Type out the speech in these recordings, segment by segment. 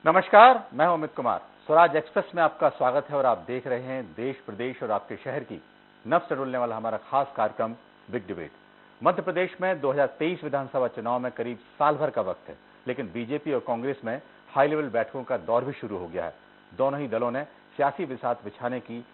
नमस्कार, मैं हूं अमित कुमार। स्वराज एक्सप्रेस में आपका स्वागत है और आप देख रहे हैं देश, प्रदेश और आपके शहर की नब्ज टटोलने वाला हमारा खास कार्यक्रम बिग डिबेट। मध्य प्रदेश में 2023 विधानसभा चुनाव में करीब साल भर का वक्त है, लेकिन बीजेपी और कांग्रेस में हाई लेवल बैठकों का दौर भी शुरू हो गया है। दोनों ही दलों ने सियासी बिसात बिछाने की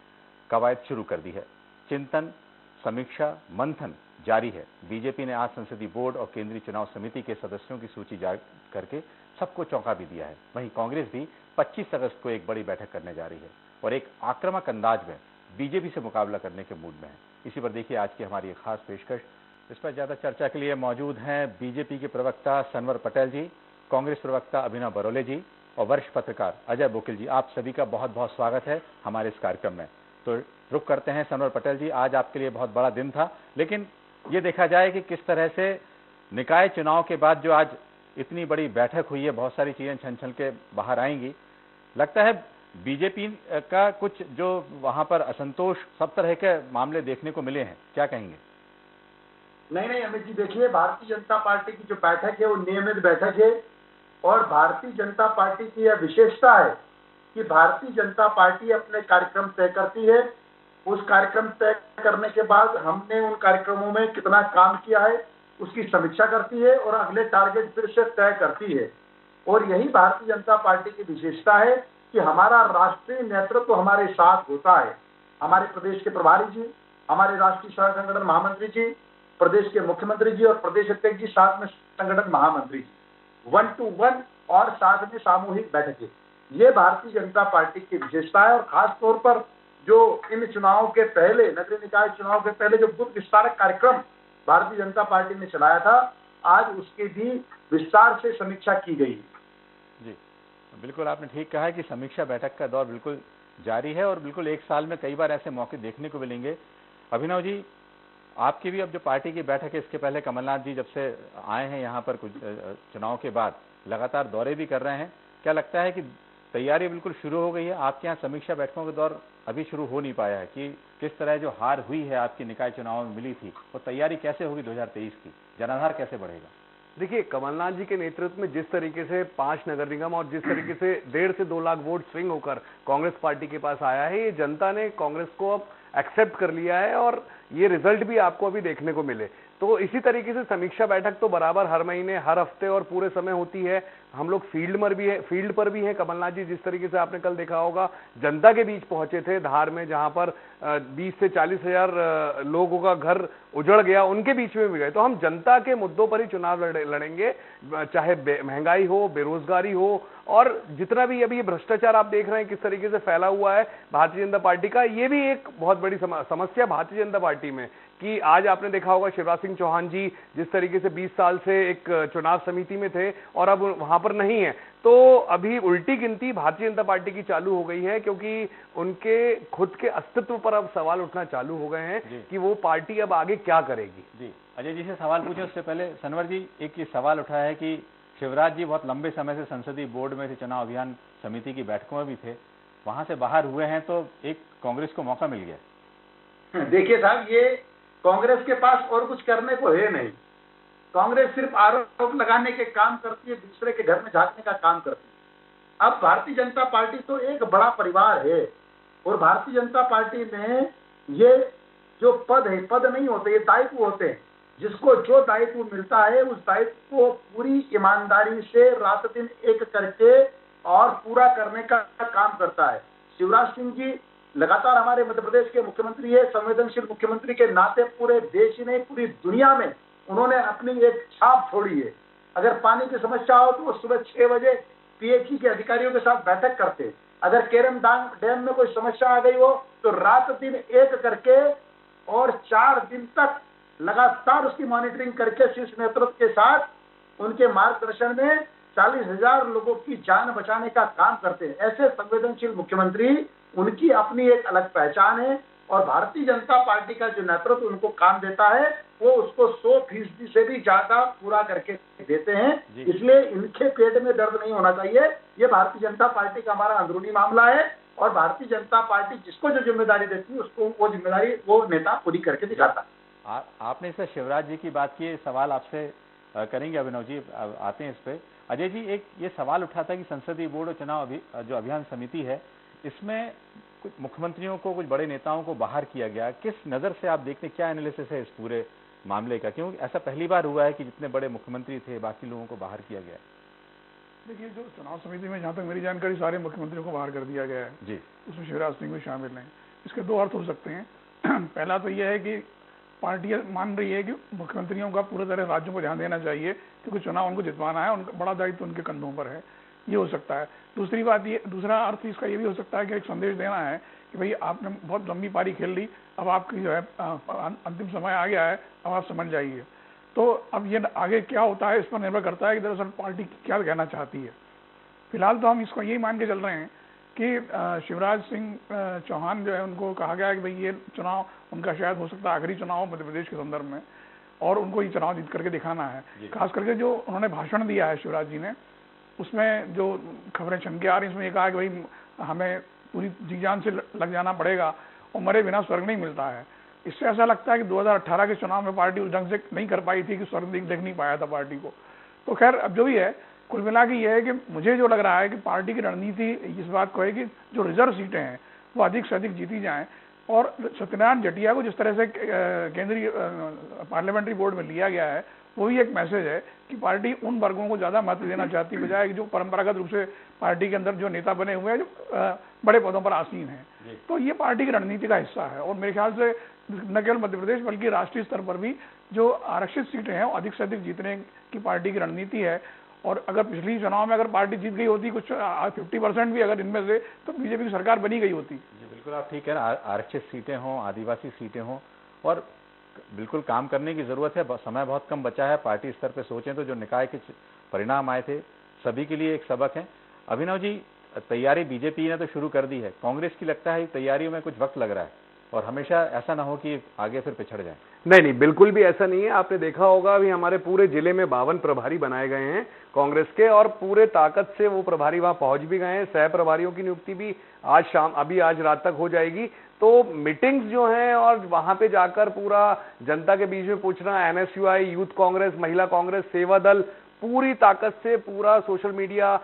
कवायद शुरू कर दी है। चिंतन, समीक्षा, मंथन जारी है। बीजेपी ने आज संसदीय बोर्ड और केंद्रीय चुनाव समिति के सदस्यों की सूची जारी करके सबको चौंका भी दिया है। वहीं कांग्रेस भी 25 अगस्त को एक बड़ी बैठक करने जा रही है और एक आक्रामक अंदाज में बीजेपी से मुकाबला करने के मूड में है। इसी पर देखिए आज की हमारी एक खास पेशकश। इस पर ज्यादा चर्चा के लिए मौजूद हैं बीजेपी के प्रवक्ता सनवर पटेल जी, कांग्रेस प्रवक्ता अभिनव बरोले जी और वरिष्ठ पत्रकार अजय बोकिल जी। आप सभी का बहुत बहुत स्वागत है हमारे इस कार्यक्रम में। तो रुक करते हैं सनवर पटेल जी, आज आपके लिए बहुत बड़ा दिन था, लेकिन ये देखा जाए कि किस तरह से निकाय चुनाव के बाद जो आज इतनी बड़ी बैठक हुई है, बहुत सारी चीजें छन छन के बाहर आएंगी। लगता है बीजेपी का कुछ जो वहां पर असंतोष, सब तरह के मामले देखने को मिले हैं, क्या कहेंगे? नहीं अमित जी, देखिए भारतीय जनता पार्टी की जो बैठक है वो नियमित बैठक है और भारतीय जनता पार्टी की यह विशेषता है कि भारतीय जनता पार्टी अपने कार्यक्रम तय करती है। उस कार्यक्रम तय करने के बाद हमने उन कार्यक्रमों में कितना काम किया है उसकी समीक्षा करती है और अगले टारगेट फिर से तय करती है। और यही भारतीय जनता पार्टी की विशेषता है कि हमारा राष्ट्रीय नेतृत्व हमारे साथ होता है। हमारे प्रदेश के प्रभारी जी, हमारे राष्ट्रीय संगठन महामंत्री जी, प्रदेश के मुख्यमंत्री जी और प्रदेश अध्यक्ष जी, साथ में संगठन महामंत्री जी, 1 to 1 और साथ में सामूहिक बैठकें, ये भारतीय जनता पार्टी की विशेषता है। और खास तौर पर जो इन चुनावों के पहले, नगरीय निकाय चुनाव के पहले जो बुद्ध विस्तारक कार्यक्रम भारतीय जनता पार्टी ने चलाया था, आज उसकी भी विस्तार से समीक्षा की गई। जी बिल्कुल, आपने ठीक कहा है कि समीक्षा बैठक का दौर बिल्कुल जारी है और बिल्कुल एक साल में कई बार ऐसे मौके देखने को मिलेंगे। अभिनव जी, आपकी भी अब जो पार्टी की बैठक है, इसके पहले कमलनाथ जी जब से आए हैं यहाँ पर कुछ चुनाव के बाद लगातार दौरे भी कर रहे हैं, क्या लगता है कि तैयारी बिल्कुल शुरू हो गई है? आपके यहाँ समीक्षा बैठकों का दौर अभी शुरू हो नहीं पाया है कि किस तरह जो हार हुई है आपकी निकाय चुनाव में मिली थी, वो तैयारी कैसे होगी 2023 की? जनाधार कैसे बढ़ेगा? देखिए, कमलनाथ जी के नेतृत्व में जिस तरीके से 5 नगर निगम और जिस तरीके से 1.5 से 2 लाख वोट स्विंग होकर कांग्रेस पार्टी के पास आया है, ये जनता ने कांग्रेस को अब एक्सेप्ट कर लिया है और ये रिजल्ट भी आपको अभी देखने को मिले। तो इसी तरीके से समीक्षा बैठक तो बराबर हर महीने, हर हफ्ते और पूरे समय होती है। हम लोग फील्ड पर भी हैं। कमलनाथ जी जिस तरीके से आपने कल देखा होगा, जनता के बीच पहुंचे थे धार में, जहां पर 20 से 40 हजार लोगों का घर उजड़ गया, उनके बीच में भी गए। तो हम जनता के मुद्दों पर ही चुनाव लड़ेंगे, चाहे महंगाई हो, बेरोजगारी हो और जितना भी अभी ये भ्रष्टाचार आप देख रहे हैं किस तरीके से फैला हुआ है भारतीय जनता पार्टी का, ये भी एक बहुत बड़ी समस्या भारतीय जनता पार्टी में। कि आज आपने देखा होगा शिवराज सिंह चौहान जी जिस तरीके से 20 साल से एक चुनाव समिति में थे और अब वहां पर नहीं है, तो अभी उल्टी गिनती भारतीय जनता पार्टी की चालू हो गई है, क्योंकि उनके खुद के अस्तित्व पर अब सवाल उठना चालू हो गए हैं कि वो पार्टी अब आगे क्या करेगी। जी अजय जी से सवाल पूछे उससे पहले सनवर जी, एक ये सवाल उठाया है कि शिवराज जी बहुत लंबे समय से संसदीय बोर्ड में थे, चुनाव अभियान समिति की बैठकों में भी थे, वहां से बाहर हुए हैं, तो एक कांग्रेस को मौका मिल गया। देखिए साहब, ये कांग्रेस के पास और कुछ करने को है नहीं। कांग्रेस सिर्फ आरोप लगाने के काम करती है, दूसरे के घर में झांकने का काम करती है। अब भारतीय जनता पार्टी तो एक बड़ा परिवार है और भारतीय जनता पार्टी में ये जो पद है, पद नहीं होते, ये दायित्व होते हैं। जिसको जो दायित्व मिलता है उस दायित्व को पूरी ईमानदारी से रात दिन एक करके और पूरा करने का काम करता है। शिवराज सिंह जी लगातार हमारे मध्य प्रदेश के मुख्यमंत्री है, संवेदनशील मुख्यमंत्री के नाते पूरे देश ही नहीं पूरी दुनिया में उन्होंने अपनी एक छाप छोड़ी है। अगर पानी की समस्या हो तो वो सुबह 6 बजे पीएचई के अधिकारियों के साथ बैठक करते। अगर केरम डैम में कोई समस्या आ गई हो तो रात दिन एक करके और 4 दिन तक लगातार उसकी मॉनिटरिंग करके शीर्ष नेतृत्व के साथ उनके मार्गदर्शन में 40,000 लोगों की जान बचाने का काम करते हैं। ऐसे संवेदनशील मुख्यमंत्री, उनकी अपनी एक अलग पहचान है और भारतीय जनता पार्टी का जो नेतृत्व उनको काम देता है वो उसको 100% से भी ज्यादा पूरा करके देते हैं। इसलिए इनके पेट में दर्द नहीं होना चाहिए। ये भारतीय जनता पार्टी का हमारा अंदरूनी मामला है और भारतीय जनता पार्टी जिसको जो जिम्मेदारी देती है उसको वो जिम्मेदारी वो नेता पूरी करके दिखाता है। आपने इसे शिवराज जी की बात की, सवाल आपसे करेंगे अभिनव जी, आते हैं इस पे। अजय जी, एक ये सवाल उठा था कि संसदीय बोर्ड और चुनाव जो अभियान समिति है, इसमें कुछ मुख्यमंत्रियों को, कुछ बड़े नेताओं को बाहर किया गया। किस नज़र से आप देखते हैं, क्या एनालिसिस है इस पूरे मामले का? क्योंकि ऐसा पहली बार हुआ है कि जितने बड़े मुख्यमंत्री थे बाकी लोगों को बाहर किया गया है। देखिए, जो चुनाव समिति में जहाँ तक मेरी जानकारी सारे मुख्यमंत्रियों को बाहर कर दिया गया है जी, उसमें शिवराज सिंह भी शामिल हैं। इसके दो अर्थ हो सकते हैं। पहला तो यह है कि पार्टी मान रही है कि मुख्यमंत्रियों का पूरी तरह राज्यों को ध्यान देना चाहिए, क्योंकि चुनाव उनको जितवाना है, उनका बड़ा दायित्व उनके कंधों पर है, ये हो सकता है। दूसरी बात ये, दूसरा अर्थ इसका ये भी हो सकता है कि एक संदेश देना है कि भाई आपने बहुत लंबी पारी खेल ली, अब आपकी जो है अंतिम समय आ गया है, अब आप समझ जाइए। तो अब ये आगे क्या होता है इस पर निर्भर करता है कि दरअसल पार्टी क्या कहना चाहती है। फिलहाल तो हम इसको यही मान के चल रहे हैं कि शिवराज सिंह चौहान जो है, उनको कहा गया है कि भाई ये चुनाव उनका शायद हो सकता है आखिरी चुनाव हो मध्य प्रदेश के संदर्भ में, और उनको ये चुनाव जीत करके दिखाना है। खास करके जो उन्होंने भाषण दिया है शिवराज जी ने, उसमें जो खबरें छन के आ रही हैं, उसमें ये कहा कि भाई हमें पूरी जी जान से लग जाना पड़ेगा और मरे बिना स्वर्ग नहीं मिलता है। इससे ऐसा लगता है कि 2018 के चुनाव में पार्टी उस ढंग से नहीं कर पाई थी कि स्वर्ग देख नहीं पाया था पार्टी को। तो खैर, अब जो भी है, कुल मिला के ये है कि मुझे जो लग रहा है कि पार्टी की रणनीति इस बात को है कि जो रिजर्व सीटें हैं वो अधिक से अधिक जीती जाएं, और सत्यनारायण जटिया को जिस तरह से केंद्रीय पार्लियामेंट्री बोर्ड में लिया गया है, वो भी एक मैसेज है कि पार्टी उन वर्गों को ज्यादा महत्व देना चाहती है, बजाय जो परंपरागत रूप से पार्टी के अंदर जो नेता बने हुए हैं, जो बड़े पदों पर आसीन हैं। तो ये पार्टी की रणनीति का हिस्सा है, और मेरे ख्याल से न केवल मध्य प्रदेश बल्कि राष्ट्रीय स्तर पर भी जो आरक्षित सीटें हैं वो अधिक से अधिक जीतने की पार्टी की रणनीति है। और अगर पिछली चुनाव में अगर पार्टी जीत गई होती कुछ 50% भी अगर इनमें से, तो बीजेपी की सरकार बनी गई होती। जी बिल्कुल, आप ठीक है ना। आरक्षित सीटें हों, आदिवासी सीटें हों, और बिल्कुल काम करने की जरूरत है। समय बहुत कम बचा है। पार्टी स्तर पे सोचें तो जो निकाय के परिणाम आए थे सभी के लिए एक सबक है। अभिनव जी, तैयारी बीजेपी ने तो शुरू कर दी है, कांग्रेस की लगता है तैयारियों में कुछ वक्त लग रहा है, और हमेशा ऐसा ना हो कि आगे फिर पिछड़ जाए। नहीं, बिल्कुल भी ऐसा नहीं है। आपने देखा होगा अभी हमारे पूरे जिले में 52 प्रभारी बनाए गए हैं कांग्रेस के, और पूरे ताकत से वो प्रभारी वहां पहुंच भी गए हैं। सह प्रभारियों की नियुक्ति भी आज रात तक हो जाएगी। तो मीटिंग्स जो हैं और वहां पे जाकर पूरा जनता के बीच में पूछना, एनएसयूआई, यूथ कांग्रेस, महिला कांग्रेस, सेवा दल, पूरी ताकत से पूरा सोशल मीडिया,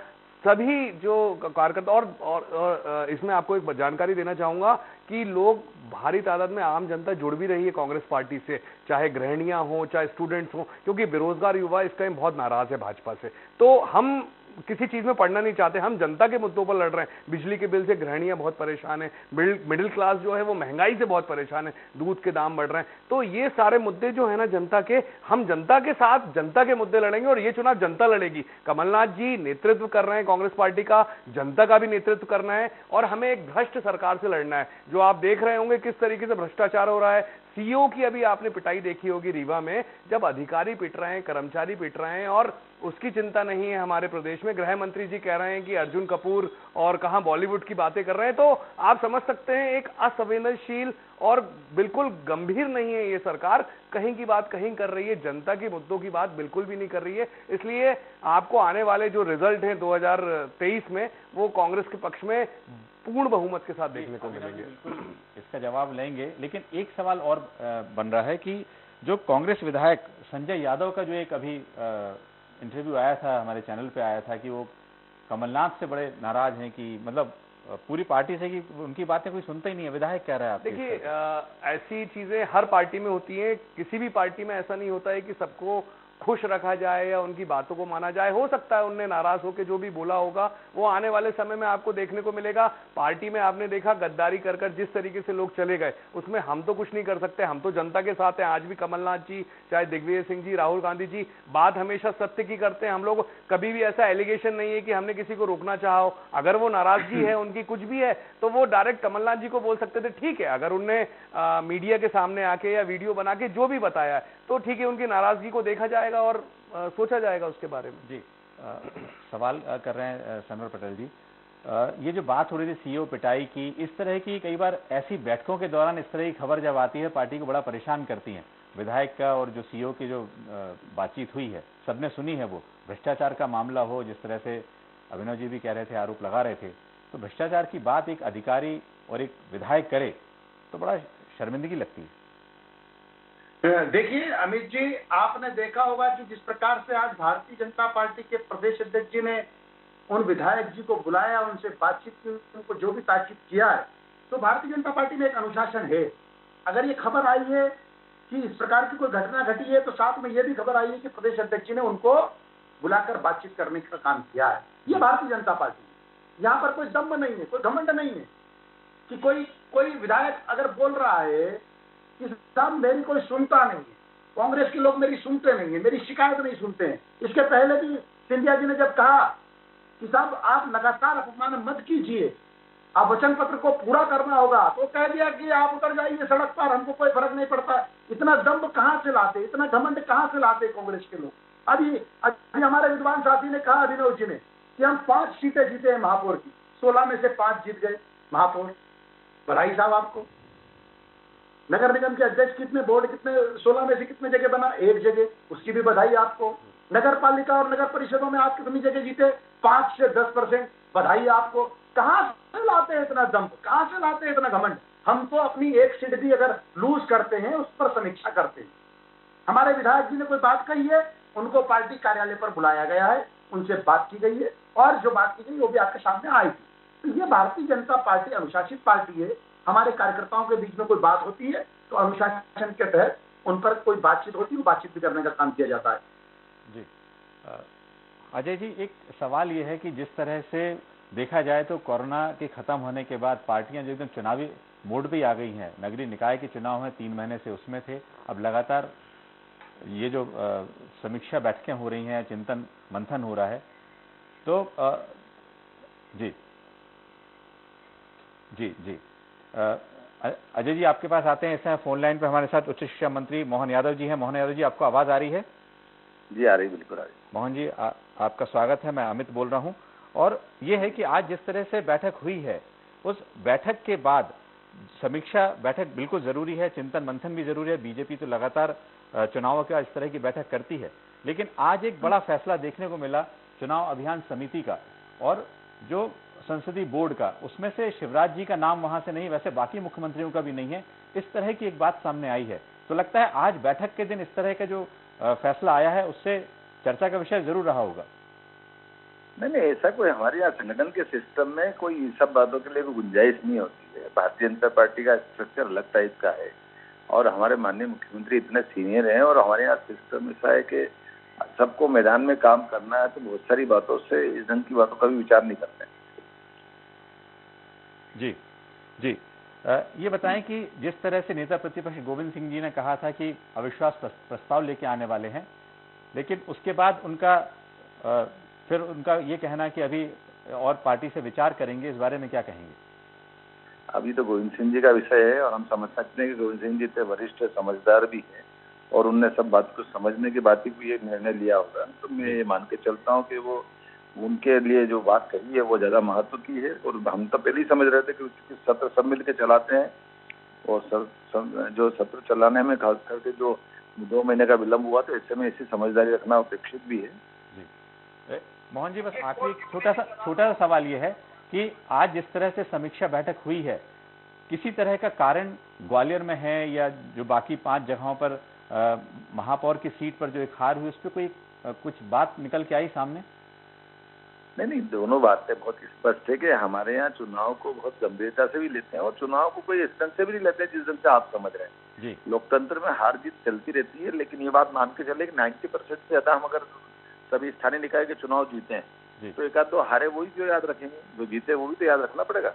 सभी जो कार्यकर्ता, और इसमें आपको एक जानकारी देना चाहूंगा कि लोग भारी तादाद में, आम जनता जुड़ भी रही है कांग्रेस पार्टी से, चाहे गृहिणियां हो, चाहे स्टूडेंट्स हो, क्योंकि बेरोजगार युवा इस टाइम बहुत नाराज है भाजपा से। तो हम किसी चीज में पड़ना नहीं चाहते, हम जनता के मुद्दों पर लड़ रहे हैं। बिजली के बिल से गृहिणियां बहुत परेशान है, मिडिल क्लास जो है वो महंगाई से बहुत परेशान है, दूध के दाम बढ़ रहे हैं। तो ये सारे मुद्दे जो है ना जनता के, हम जनता के साथ जनता के मुद्दे लड़ेंगे, और ये चुनाव जनता लड़ेगी। कमलनाथ जी नेतृत्व कर रहे हैं कांग्रेस पार्टी का, जनता का भी नेतृत्व करना है, और हमें एक भ्रष्ट सरकार से लड़ना है। जो आप देख रहे होंगे किस तरीके से भ्रष्टाचार हो रहा है, सीईओ की अभी आपने पिटाई देखी होगी रीवा में, जब अधिकारी पिट रहे हैं, कर्मचारी पिट रहे हैं, और उसकी चिंता नहीं है हमारे प्रदेश में। गृह मंत्री जी कह रहे हैं कि अर्जुन कपूर और कहां बॉलीवुड की बातें कर रहे हैं। तो आप समझ सकते हैं एक असंवेदनशील और बिल्कुल गंभीर नहीं है ये सरकार, कहीं की बात कहीं कर रही है, जनता के मुद्दों की बात बिल्कुल भी नहीं कर रही है। इसलिए आपको आने वाले जो रिजल्ट हैं 2023 में, वो कांग्रेस के पक्ष में पूर्ण बहुमत के साथ देखने को मिलेंगे। बिल्कुल इसका जवाब लेंगे, लेकिन एक सवाल और बन रहा है कि जो कांग्रेस विधायक संजय यादव का जो एक अभी इंटरव्यू आया था, हमारे चैनल पे आया था, कि वो कमलनाथ से बड़े नाराज हैं, कि मतलब पूरी पार्टी से, कि उनकी बातें कोई सुनता ही नहीं है। विधायक कह रहा है। देखिए, ऐसी चीजें हर पार्टी में होती हैं। किसी भी पार्टी में ऐसा नहीं होता है कि सबको खुश रखा जाए या उनकी बातों को माना जाए। हो सकता है उनने नाराज होकर जो भी बोला होगा वो आने वाले समय में आपको देखने को मिलेगा। पार्टी में आपने देखा गद्दारी कर कर जिस तरीके से लोग चले गए, उसमें हम तो कुछ नहीं कर सकते, हम तो जनता के साथ हैं। आज भी कमलनाथ जी, चाहे दिग्विजय सिंह जी, राहुल गांधी जी, बात हमेशा सत्य की करते हैं। हम लोग कभी भी ऐसा एलिगेशन नहीं है कि हमने किसी को रोकना चाहा हो। अगर वो नाराजगी है उनकी कुछ भी है तो वो डायरेक्ट कमलनाथ जी को बोल सकते थे, ठीक है। अगर उनने मीडिया के सामने आके या वीडियो बना के जो भी बताया है तो ठीक है, उनकी नाराजगी को देखा जाएगा और सोचा जाएगा उसके बारे में। जी, सवाल कर रहे हैं सनवर पटेल जी, ये जो बात हो रही थी सीईओ पिटाई की, इस तरह की कई बार ऐसी बैठकों के दौरान इस तरह की खबर जब आती है पार्टी को बड़ा परेशान करती है। विधायक का और जो सीईओ की जो बातचीत हुई है सबने सुनी है, वो भ्रष्टाचार का मामला हो, जिस तरह से अभिनव जी भी कह रहे थे, आरोप लगा रहे थे, तो भ्रष्टाचार की बात एक अधिकारी और एक विधायक करे तो बड़ा शर्मिंदगी लगती है। देखिए अमित जी, आपने देखा होगा कि जिस प्रकार से आज भारतीय जनता पार्टी के प्रदेश अध्यक्ष जी ने उन विधायक जी को बुलाया, उनसे बातचीत की, उनको जो भी ताकीद किया है, तो भारतीय जनता पार्टी में एक अनुशासन है। अगर ये खबर आई है कि इस प्रकार की कोई घटना घटी है, तो साथ में ये भी खबर आई है कि प्रदेश अध्यक्ष जी ने उनको बुलाकर बातचीत करने का काम किया है। ये भारतीय जनता पार्टी है। यहाँ पर कोई दम्भ नहीं है, कोई घमंड नहीं है कि कोई विधायक अगर बोल रहा है कि साहब मेरी कोई सुनता नहीं है, कांग्रेस के लोग मेरी सुनते नहीं है, मेरी शिकायत नहीं सुनते हैं। इसके पहले भी सिंधिया जी ने जब कहा कि साहब आप लगातार अपमान मत कीजिए, आप वचन पत्र को पूरा करना होगा, तो कह दिया कि आप उतर जाइए सड़क पर, हमको कोई फर्क नहीं पड़ता। इतना दम्भ कहां से लाते, इतना घमंड कहां से लाते कांग्रेस के लोग। अभी हमारे विद्वान साथी ने कहा, अभिनव जी ने, कि हम 5 सीटें जीते हैं महापौर की, 16 में से 5 जीत गए महापौर। बधाई साहब आपको। नगर निगम के अध्यक्ष कितने, बोर्ड कितने, 16 में से कितने जगह बना, 1 जगह, उसकी भी बधाई आपको। नगर पालिका और नगर परिषदों में आप कितनी जगह जीते, 5 से 10%, बधाई आपको। कहां से लाते हैं इतना दम, कहां से लाते हैं इतना घमंड। हम तो अपनी एक सीट भी अगर लूज करते हैं उस पर समीक्षा करते हैं। हमारे विधायक जी ने कोई बात कही है, उनको पार्टी कार्यालय पर बुलाया गया है, उनसे बात की गई है, और जो बात की गई वो भी आपके सामने आई थी। तो ये भारतीय जनता पार्टी अनुशासित पार्टी है। हमारे कार्यकर्ताओं के बीच में कोई बात होती है तो अनुशासन के तहत उन पर कोई बातचीत होती है, वो बातचीत भी करने का काम किया जाता है। जी अजय जी, एक सवाल ये है कि जिस तरह से देखा जाए तो कोरोना के खत्म होने के बाद पार्टियां जो एकदम चुनावी मोड पे आ गई हैं, नगरीय निकाय के चुनाव में 3 महीने से उसमें थे, अब लगातार ये जो समीक्षा बैठकें हो रही हैं, चिंतन मंथन हो रहा है, तो जी जी जी अजय जी आपके पास आते हैं। ऐसा है, फोन लाइन पर हमारे साथ उच्च शिक्षा मंत्री मोहन यादव जी हैं। मोहन यादव जी, आपको आवाज आ रही है? जी आ रही, बिल्कुल आ रही। मोहन जी आपका स्वागत है। मैं अमित बोल रहा हूं। और ये है कि आज जिस तरह से बैठक हुई है, उस बैठक के बाद समीक्षा बैठक बिल्कुल जरूरी है, चिंतन मंथन भी जरूरी है। बीजेपी तो लगातार चुनावों के इस तरह की बैठक करती है, लेकिन आज एक बड़ा फैसला देखने को मिला चुनाव अभियान समिति का और जो संसदीय बोर्ड का। उसमें से शिवराज जी का नाम वहां से नहीं, वैसे बाकी मुख्यमंत्रियों का भी नहीं है। इस तरह की एक बात सामने आई है, तो लगता है आज बैठक के दिन इस तरह का जो फैसला आया है उससे चर्चा का विषय जरूर रहा होगा। नहीं, ऐसा कोई हमारे यहाँ संगठन के सिस्टम में कोई सब बातों के लिए कोई गुंजाइश नहीं होती है। भारतीय जनता पार्टी का स्ट्रक्चर अलग टाइप का है और हमारे माननीय मुख्यमंत्री इतने सीनियर हैं और हमारे यहाँ सिस्टम ऐसा है कि सबको मैदान में काम करना है, तो बहुत सारी बातों से इस ढंग की बातों का भी विचार नहीं करते हैं। जी जी ये बताएं कि जिस तरह से नेता प्रतिपक्ष गोविंद सिंह जी ने कहा था कि अविश्वास प्रस्ताव लेके आने वाले हैं, लेकिन उसके बाद फिर उनका ये कहना कि अभी और पार्टी से विचार करेंगे, इस बारे में क्या कहेंगे? अभी तो गोविंद सिंह जी का विषय है और हम समझ सकते हैं कि गोविंद सिंह जी इतने वरिष्ठ समझदार भी हैं और उनने सब बात को समझने के बाद ही कोई एक निर्णय लिया होगा। तो मैं ये मान के चलता हूँ कि वो उनके लिए जो बात कही है वो ज्यादा महत्व की है। और हम तो पहले ही समझ रहे थे कि सत्र सब मिलकर चलाते हैं और जो सत्र चलाने में खास करके जो 2 महीने का विलंब हुआ, तो ऐसे में ऐसी समझदारी रखना अपेक्षित भी है। जी मोहन जी, बस आखिरी छोटा सा सवाल ये है कि आज जिस तरह से समीक्षा बैठक हुई है, किसी तरह का कारण ग्वालियर में है या जो बाकी 5 जगहों पर महापौर की सीट पर जो एक हार हुई, उस पर कोई कुछ बात निकल के आई सामने? नहीं, दोनों बातें बहुत स्पष्ट है कि हमारे यहाँ चुनाव को बहुत गंभीरता से भी लेते हैं और चुनाव को कोई इस ढंग से भी नहीं लेते जिस ढंग से आप समझ रहे हैं। जी। लोकतंत्र में हार जीत चलती रहती है, लेकिन ये बात मान के चले कि 90% से ज्यादा हम अगर सभी स्थानीय निकाय के चुनाव जीते हैं तो 1-2 हारे वही जो याद रखेंगे, जो जीते वो भी तो याद रखना पड़ेगा।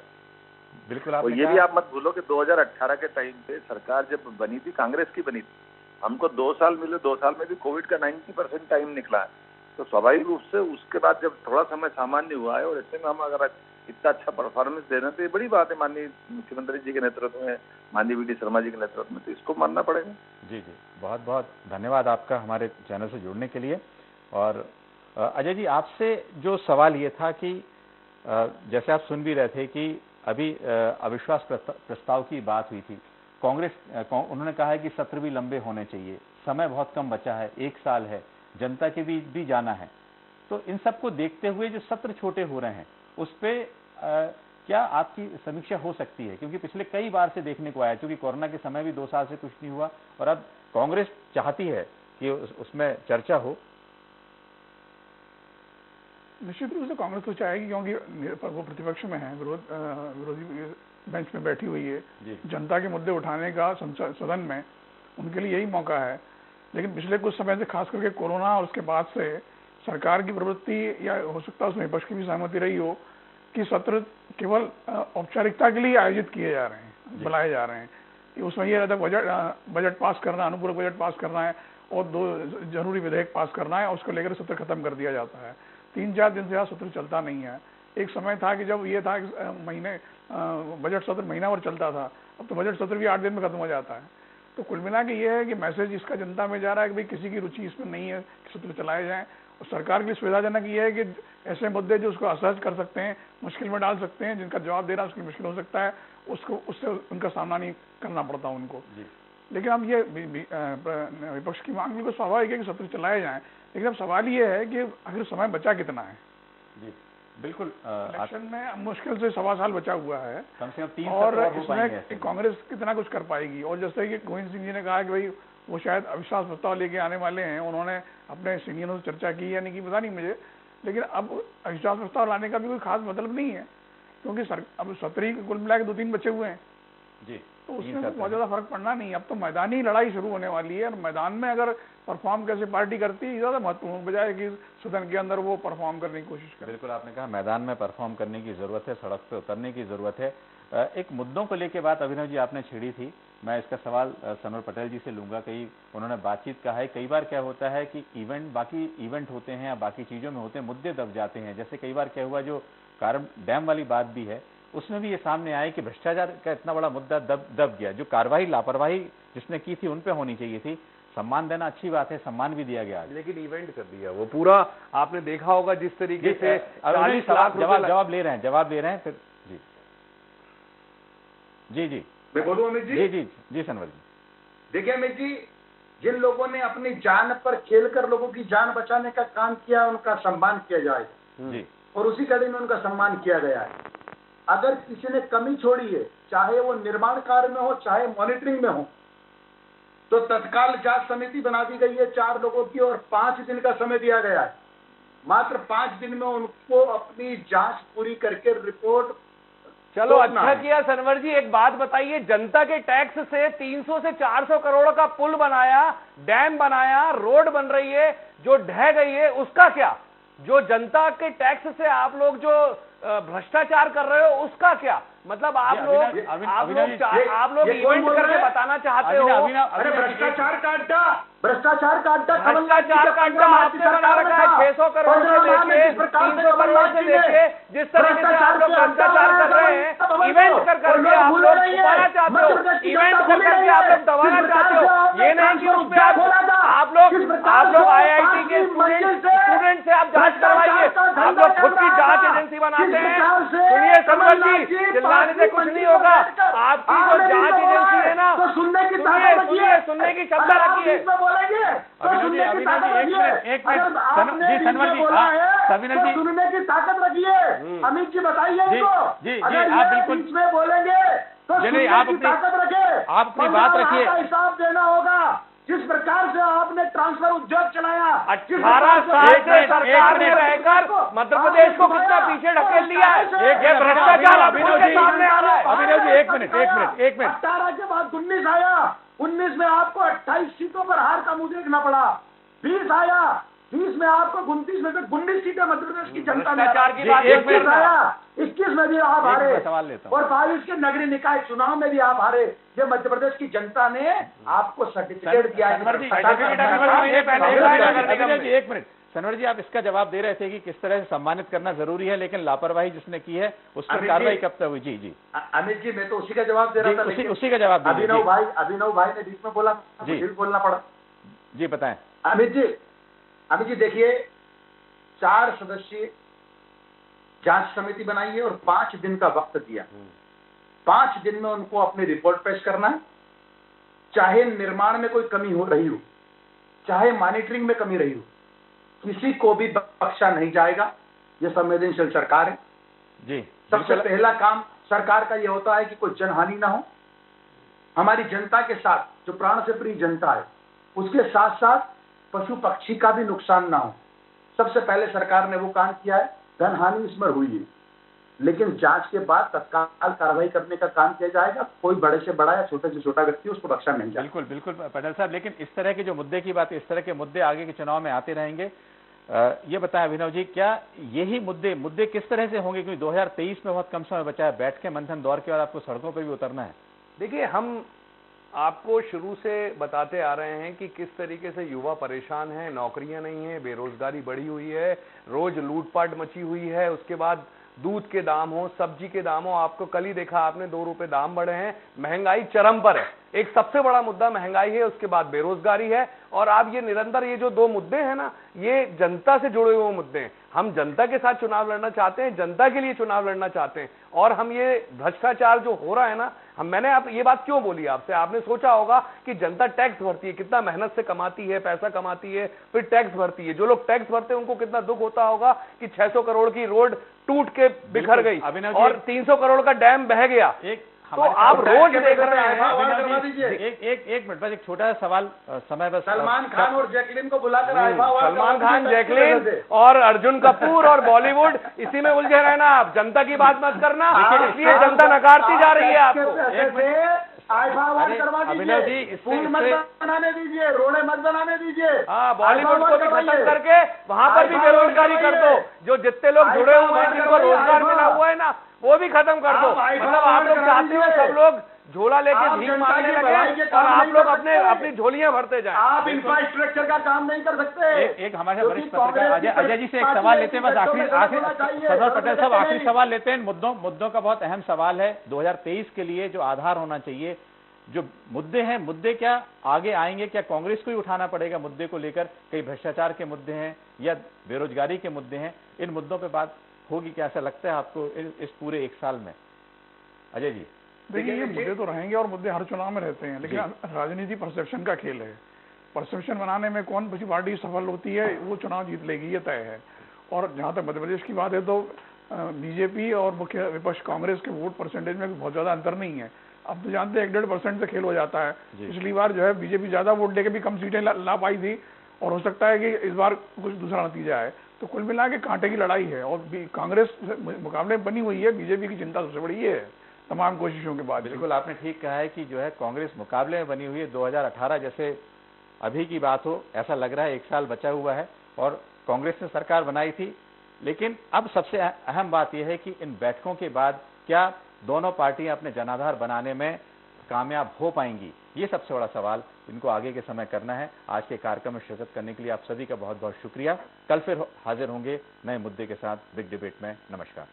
बिल्कुल। और ये भी आप मत भूलो कि 2018 के टाइम पे सरकार जब बनी थी, कांग्रेस की बनी थी, हमको 2 साल मिले, 2 साल में भी कोविड का 90% टाइम निकला है। तो स्वाभाविक रूप से उसके बाद जब थोड़ा समय सामान्य हुआ है और ऐसे में हम अगर इतना अच्छा परफॉर्मेंस दे रहे हैं तो ये बड़ी बात है माननीय मुख्यमंत्री जी के नेतृत्व में, माननीय वी.डी. शर्मा जी के नेतृत्व में, तो इसको मानना पड़ेगा। जी जी, बहुत बहुत धन्यवाद आपका हमारे चैनल से जुड़ने के लिए। और अजय जी, आपसे जो सवाल ये था कि जैसे आप सुन भी रहे थे कि अभी अविश्वास प्रस्ताव की बात हुई थी, उन्होंने कहा है कि सत्र भी लंबे होने चाहिए, समय बहुत कम बचा है, 1 साल है, जनता के बीच भी जाना है। तो इन सबको देखते हुए जो सत्र छोटे हो रहे हैं उस पे क्या आपकी समीक्षा हो सकती है? क्योंकि पिछले कई बार से देखने को आया, क्योंकि कोरोना के समय भी 2 साल से कुछ नहीं हुआ और अब कांग्रेस चाहती है कि उसमें चर्चा हो। निश्चित रूप से कांग्रेस तो चाहेगी, क्योंकि वो प्रतिपक्ष में है, विरोधी बेंच में बैठी हुई है। जनता के मुद्दे उठाने का सदन में उनके लिए यही मौका है। लेकिन पिछले कुछ समय से, खास करके कोरोना और उसके बाद से, सरकार की प्रवृत्ति, या हो सकता है उसमें विपक्ष की भी सहमति रही हो, कि सत्र केवल औपचारिकता के लिए आयोजित किए जा रहे हैं, बुलाए जा रहे हैं। कि उसमें ये रहता है बजट पास करना, अनुपूरक बजट पास करना है और 2 जरूरी विधेयक पास करना है और उसको लेकर सत्र खत्म कर दिया जाता है। 3-4 दिन से सत्र चलता नहीं है। एक समय था कि जब ये था कि बजट सत्र महीना भर चलता था, अब तो बजट सत्र भी 8 दिन में खत्म हो जाता है। तो कुल मिला के ये है कि मैसेज इसका जनता में जा रहा है कि भाई किसी की रुचि इसमें नहीं है कि सत्र चलाए जाएं। और सरकार के लिए सुविधाजनक ये है कि ऐसे मुद्दे जो उसको असहज कर सकते हैं, मुश्किल में डाल सकते हैं, जिनका जवाब देना उसके लिए मुश्किल हो सकता है, उससे उनका सामना नहीं करना पड़ता उनको। लेकिन अब ये विपक्ष की मांग बिल्कुल स्वाभाविक है कि सत्र चलाए जाएं। लेकिन अब सवाल ये है कि आखिर समय बचा कितना है। जी बिल्कुल, इलेक्शन में मुश्किल से 1.25 साल बचा हुआ है, कम से कम 3 और इसमें कांग्रेस कितना कुछ कर पाएगी। और जैसे कि गोविंद सिंह जी ने कहा कि भाई वो शायद अविश्वास प्रस्ताव लेके आने वाले हैं, उन्होंने अपने सीनियरों से चर्चा की या नहीं की पता नहीं मुझे, लेकिन अब अविश्वास प्रस्ताव लाने का भी कोई खास मतलब नहीं है, क्योंकि अब सत्र ही कुल मिला के 2-3 बचे हुए हैं जी, तो उसमें बहुत ज्यादा फर्क पड़ना नहीं। अब तो मैदानी लड़ाई शुरू होने वाली है, और मैदान में अगर परफॉर्म कैसे पार्टी करती है ज्यादा महत्वपूर्ण, बजाय कि सदन के अंदर वो परफॉर्म करने की कोशिश करे। बिल्कुल, आपने कहा मैदान में परफॉर्म करने की जरूरत है, सड़क पे उतरने की जरूरत है। एक मुद्दों को लेकर बात अभिनव जी आपने छेड़ी थी, मैं इसका सवाल सनोर पटेल जी से लूंगा। कई उन्होंने बातचीत कहा है, कई बार क्या होता है कि बाकी इवेंट होते हैं या बाकी चीजों में होते हैं, मुद्दे दब जाते हैं। जैसे कई बार क्या हुआ, जो कारम डैम वाली बात भी है, उसमें भी ये सामने आया कि भ्रष्टाचार का इतना बड़ा मुद्दा दब गया। जो कार्रवाई लापरवाही जिसने की थी उन पे होनी चाहिए थी। सम्मान देना अच्छी बात है, सम्मान भी दिया गया, लेकिन इवेंट कर दिया वो पूरा। आपने देखा होगा जिस तरीके से 40 लाख जवाब ले रहे हैं फिर। जी मैं बोलूं अमित जी? जी सनवर जी। देखिए अमित जी, जिन लोगों ने अपनी जान पर खेलकर लोगों की जान बचाने का काम किया, उनका सम्मान किया जाएगा जी, और उसी कड़ी में उनका सम्मान किया गया है। अगर किसी ने कमी छोड़ी है, चाहे वो निर्माण कार्य में हो चाहे मॉनिटरिंग में हो, तो तत्काल जांच समिति बना दी गई है 4 लोगों की, और 5 दिन का समय दिया गया है। मात्र 5 दिन में उनको अपनी जांच पूरी करके रिपोर्ट। चलो अच्छा किया सनवर जी। एक बात बताइए, जनता के टैक्स से 300 से 400 करोड़ का पुल बनाया, डैम बनाया, रोड बन रही है, जो ढह गई है उसका क्या? जो जनता के टैक्स से आप लोग जो भ्रष्टाचार कर रहे हो उसका क्या? मतलब आप लोग इवेंट करके बताना चाहते हो। अरे भ्रष्टाचार का अड्डा आपने बना रखा है 600 करोड़ से लेके 300 करोड़ से लेके, जिस तरीके से आप लोग भ्रष्टाचार कर रहे हैं, इवेंट कर करके आप लोग छुपाना चाहते हो, इवेंट कर करके आप लोग दबाना चाहते हो। ये नहीं कि उसमें आप लोग IIT के स्टूडेंट से आप जांच करवाइए, आप लोग खुद की जांच एजेंसी बनाते हैं। सुनिए सनवर जी, चिल्लाने से कुछ नहीं होगा। आपकी जो जांच एजेंसी है ना, सुनिए सुनने की क्षमता रखिए। सुनने की ताकत रखिए। अमित जी बताइए आप बिल्कुल इसमें बोलेंगे तो आप अपनी ताकत रखे, आप अपनी बात रखिए। हिसाब देना होगा। जिस प्रकार से आपने ट्रांसफर उद्योग चलाया, 18 साल से सरकार में रहकर मध्य प्रदेश को कितना पीछे ढकेल दिया है। ये भ्रष्टाचार अभिनव जी सामने आ रहा है। अभिनव जी एक मिनट 18 के बाद 19 आया, 19 में आपको 28 सीटों पर हार का मुंह देखना पड़ा। 20 आया, 20 में आपको 29 में से 19 सीटें मध्य प्रदेश की जनता ने आया। 21 में भी आप हारे, और 22 के नगरीय निकाय चुनाव में भी आप हारे। ये मध्य प्रदेश की जनता ने आपको सर्टिफिकेट दिया है। एक मिनट सनवर जी, आप इसका जवाब दे रहे थे कि किस तरह से सम्मानित करना जरूरी है, लेकिन लापरवाही जिसने की है उस पर कार्रवाई कब तक हुई? जी अमित जी, मैं तो उसी का जवाब दे रहा था। उसी का जवाब अभिनव भाई ने बीच में बोला, फिर बोलना पड़ा। जी बताएं। अमित जी देखिए, 4 सदस्यीय जांच समिति बनाई है और 5 दिन का वक्त दिया। 5 दिन में उनको अपनी रिपोर्ट पेश करना है। चाहे निर्माण में कोई कमी हो रही हो, चाहे मॉनिटरिंग में कमी रही हो, किसी को भी बख्शा नहीं जाएगा। यह संवेदनशील सरकार है। जी सबसे पहला काम सरकार का यह होता है कि कोई जनहानि ना हो, हमारी जनता के साथ जो प्राण से प्रिय जनता है उसके साथ साथ पशु पक्षी का भी नुकसान ना हो। सबसे पहले सरकार ने वो काम किया है। धन हानि इसमें हुई है, लेकिन जांच के बाद तत्काल कार्रवाई करने का काम किया जाएगा। कोई बड़े से बड़ा या छोटे से छोटा व्यक्ति उसको बख्शा नहीं जाएगा। बिल्कुल बिल्कुल पटेल साहब, लेकिन इस तरह के जो मुद्दे की बात है, इस तरह के मुद्दे आगे के चुनाव में आते रहेंगे। ये बताएं अभिनव जी, क्या यही मुद्दे किस तरह से होंगे, क्योंकि 2023 में बहुत कम समय बचा है, बैठ के मंथन दौर के बाद आपको सड़कों पर भी उतरना है। देखिए, हम आपको शुरू से बताते आ रहे हैं कि किस तरीके से युवा परेशान हैं, नौकरियां नहीं है, बेरोजगारी बढ़ी हुई है, रोज लूटपाट मची हुई है। उसके बाद दूध के दाम हो, सब्जी के दाम हो, आपको कल ही देखा आपने 2 रुपए दाम बढ़े हैं, महंगाई चरम पर है। एक सबसे बड़ा मुद्दा महंगाई है, उसके बाद बेरोजगारी है। और आप ये निरंतर ये जो 2 मुद्दे हैं ना, ये जनता से जुड़े हुए मुद्दे हैं। हम जनता के साथ चुनाव लड़ना चाहते हैं, जनता के लिए चुनाव लड़ना चाहते हैं। और हम ये भ्रष्टाचार जो हो रहा है ना, मैंने आप ये बात क्यों बोली आपसे, आपने सोचा होगा कि जनता टैक्स भरती है, कितना मेहनत से कमाती है, पैसा कमाती है, फिर टैक्स भरती है। जो लोग टैक्स भरते हैं उनको कितना दुख होता होगा कि 600 करोड़ की रोड टूट के बिखर गई और 300 करोड़ का डैम बह गया। तो आप रोज देख रहे हैं। एक मिनट बस, एक छोटा सा सवाल, समय बस। सलमान खान और जैकलिन को बुलाकर सलमान खान, जैकलिन और अर्जुन कपूर और बॉलीवुड, इसी में उलझे रहना। आप जनता की बात मत करना, इसलिए जनता नकारती जा रही है आपको। अभिनव जी, पुल मत बनाने दीजिए, रोडे मत बनाने दीजिए। हाँ, बॉलीवुड को भी खत्म करके वहां पर भी बेरोजगारी कर दो। जो जितने लोग जुड़े हुए हैं, जिनको रोजगार मिला हुआ है ना, वो भी खत्म कर दो। मतलब आप लोग चाहते हो सब लोग झोला लेके भीख मांगने लगे और आप लोग अपनी झोलियां भरते जाएं। आप इंफ्रास्ट्रक्चर का काम नहीं कर सकते। एक हमारे वरिष्ठ पत्रकार अजय जी से एक सवाल लेते हैं, बस आखिरी सरदार पटेल साहब आखिरी सवाल लेते हैं। मुद्दों का बहुत अहम सवाल है 2023 के लिए जो आधार होना चाहिए, जो मुद्दे हैं, मुद्दे क्या आगे आएंगे, क्या कांग्रेस को ही उठाना पड़ेगा मुद्दे को लेकर? कई भ्रष्टाचार के मुद्दे हैं या बेरोजगारी के मुद्दे हैं, इन मुद्दों पे बात होगी क्या, ऐसा लगता है आपको इस पूरे 1 साल में? अजय जी देखिए, ये मुद्दे तो रहेंगे और मुद्दे हर चुनाव में रहते हैं, लेकिन राजनीति परसेप्शन का खेल है। परसेप्शन बनाने में कौन सी पार्टी सफल होती है वो चुनाव जीत लेगी, ये तय है। और जहां तक मध्य प्रदेश की बात है तो बीजेपी और मुख्य विपक्ष कांग्रेस के वोट परसेंटेज में बहुत ज्यादा अंतर नहीं है। अब तो जानते हैं 1-1.5% से खेल हो जाता है। पिछली बार जो है बीजेपी ज्यादा वोट लेके भी कम सीटें ला पाई थी, और हो सकता है कि इस बार कुछ दूसरा नतीजा है। तो कुल मिला के कांटे की लड़ाई है और कांग्रेस मुकाबले बनी हुई है। बीजेपी की चिंता सबसे बड़ी है तमाम कोशिशों के बाद। बिल्कुल आपने ठीक कहा है कि जो है कांग्रेस मुकाबले में बनी हुई है। 2018 जैसे अभी की बात हो ऐसा लग रहा है, 1 साल बचा हुआ है और कांग्रेस ने सरकार बनाई थी। लेकिन अब सबसे अहम बात यह है कि इन बैठकों के बाद क्या दोनों पार्टियां अपने जनाधार बनाने में कामयाब हो पाएंगी, ये सबसे बड़ा सवाल इनको आगे के समय करना है। आज के कार्यक्रम में शिरकत करने के लिए आप सभी का बहुत बहुत शुक्रिया। कल फिर हाजिर होंगे नए मुद्दे के साथ बिग डिबेट में। नमस्कार।